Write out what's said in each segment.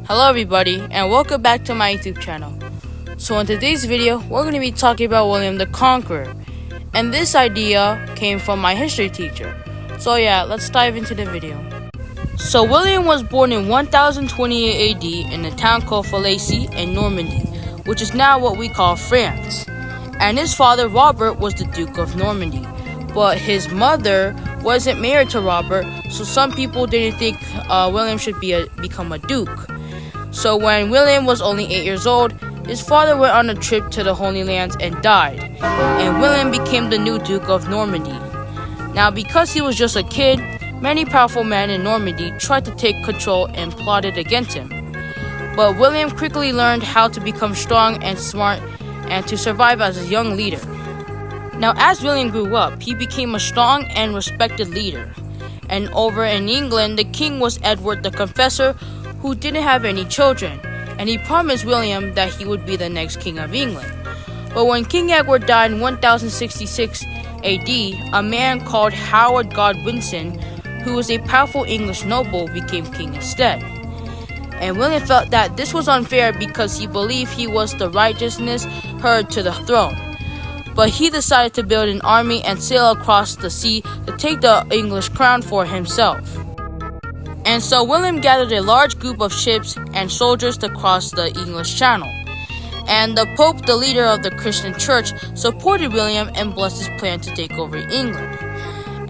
Hello everybody and welcome back to my YouTube channel. So in today's video, we're going to be talking about William the Conqueror. And this idea came from my history teacher. So yeah, let's dive into the video. So William was born in 1028 AD in a town called Falaise in Normandy, which is now what we call France. And his father Robert was the Duke of Normandy. But his mother wasn't married to Robert, so some people didn't think William should become a duke. So when William was only 8 years old, his father went on a trip to the Holy Lands and died, and William became the new Duke of Normandy. Now because he was just a kid, many powerful men in Normandy tried to take control and plotted against him. But William quickly learned how to become strong and smart and to survive as a young leader. Now as William grew up, he became a strong and respected leader. And over in England, the king was Edward the Confessor, who didn't have any children, and he promised William that he would be the next king of England. But when King Edward died in 1066 AD, a man called Howard Godwinson, who was a powerful English noble, became king instead. And William felt that this was unfair because he believed he was the righteousness heir to the throne. But he decided to build an army and sail across the sea to take the English crown for himself. And so William gathered a large group of ships and soldiers to cross the English Channel. And the Pope, the leader of the Christian Church, supported William and blessed his plan to take over England.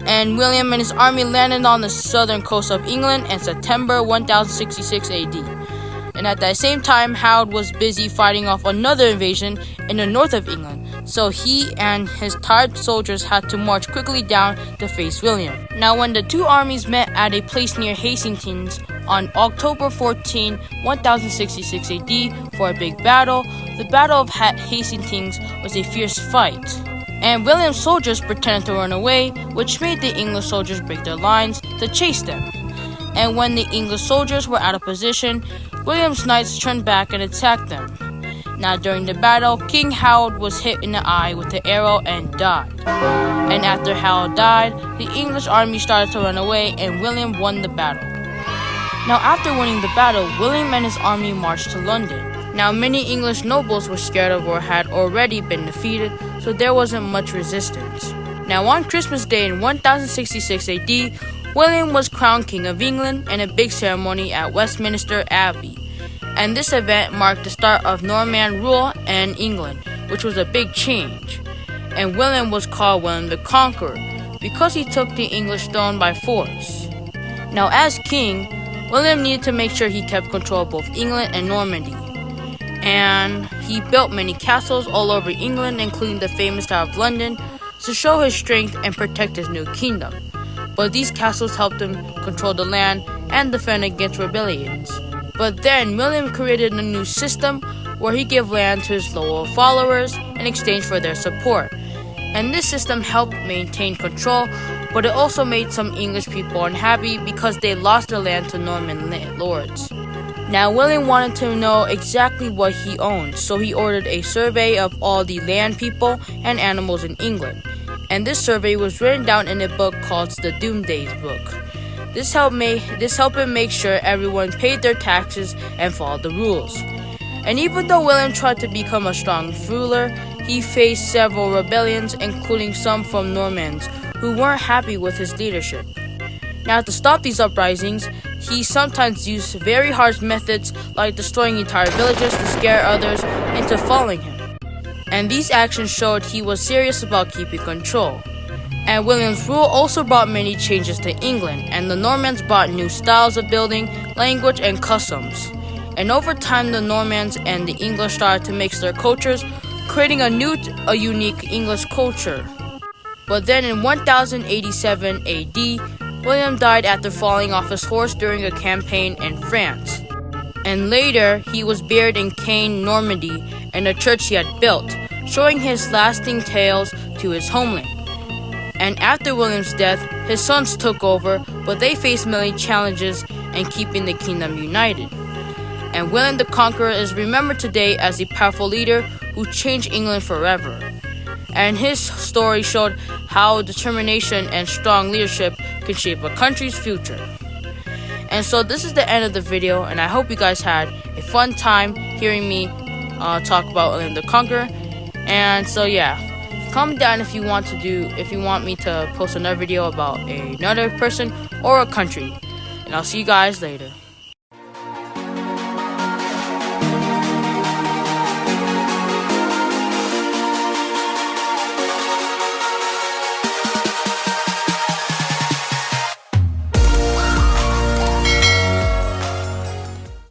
And William and his army landed on the southern coast of England in September 1066 AD. And at that same time, Howard was busy fighting off another invasion in the north of England. So he and his tired soldiers had to march quickly down to face William. Now when the two armies met at a place near Hastings on October 14, 1066 AD for a big battle, the Battle of Hastings was a fierce fight. And William's soldiers pretended to run away, which made the English soldiers break their lines to chase them. And when the English soldiers were out of position, William's knights turned back and attacked them. Now during the battle, King Howard was hit in the eye with an arrow and died. And after Howard died, the English army started to run away and William won the battle. Now after winning the battle, William and his army marched to London. Now many English nobles were scared of or had already been defeated, so there wasn't much resistance. Now on Christmas Day in 1066 AD, William was crowned King of England in a big ceremony at Westminster Abbey. And this event marked the start of Norman rule in England, which was a big change. And William was called William the Conqueror because he took the English throne by force. Now as king, William needed to make sure he kept control of both England and Normandy. And he built many castles all over England, including the famous Tower of London, to show his strength and protect his new kingdom. But these castles helped him control the land and defend against rebellions. But then William created a new system where he gave land to his loyal followers in exchange for their support. And this system helped maintain control, but it also made some English people unhappy because they lost their land to Norman lords. Now William wanted to know exactly what he owned, so he ordered a survey of all the land people and animals in England. And this survey was written down in a book called the Doomsday Book. This helped him make sure everyone paid their taxes and followed the rules. And even though William tried to become a strong ruler, he faced several rebellions, including some from Normans who weren't happy with his leadership. Now to stop these uprisings, he sometimes used very harsh methods like destroying entire villages to scare others into following him. And these actions showed he was serious about keeping control. And William's rule also brought many changes to England, and the Normans brought new styles of building, language, and customs. And over time, the Normans and the English started to mix their cultures, creating a unique English culture. But then in 1087 AD, William died after falling off his horse during a campaign in France. And later, he was buried in Caen, Normandy, in a church he had built, showing his lasting ties to his homeland. And after William's death, his sons took over, but they faced many challenges in keeping the kingdom united. And William the Conqueror is remembered today as a powerful leader who changed England forever. And his story showed how determination and strong leadership can shape a country's future. And so this is the end of the video, and I hope you guys had a fun time hearing me talk about William the Conqueror. And so yeah, comment down if you want me to post another video about another person or a country. And I'll see you guys later.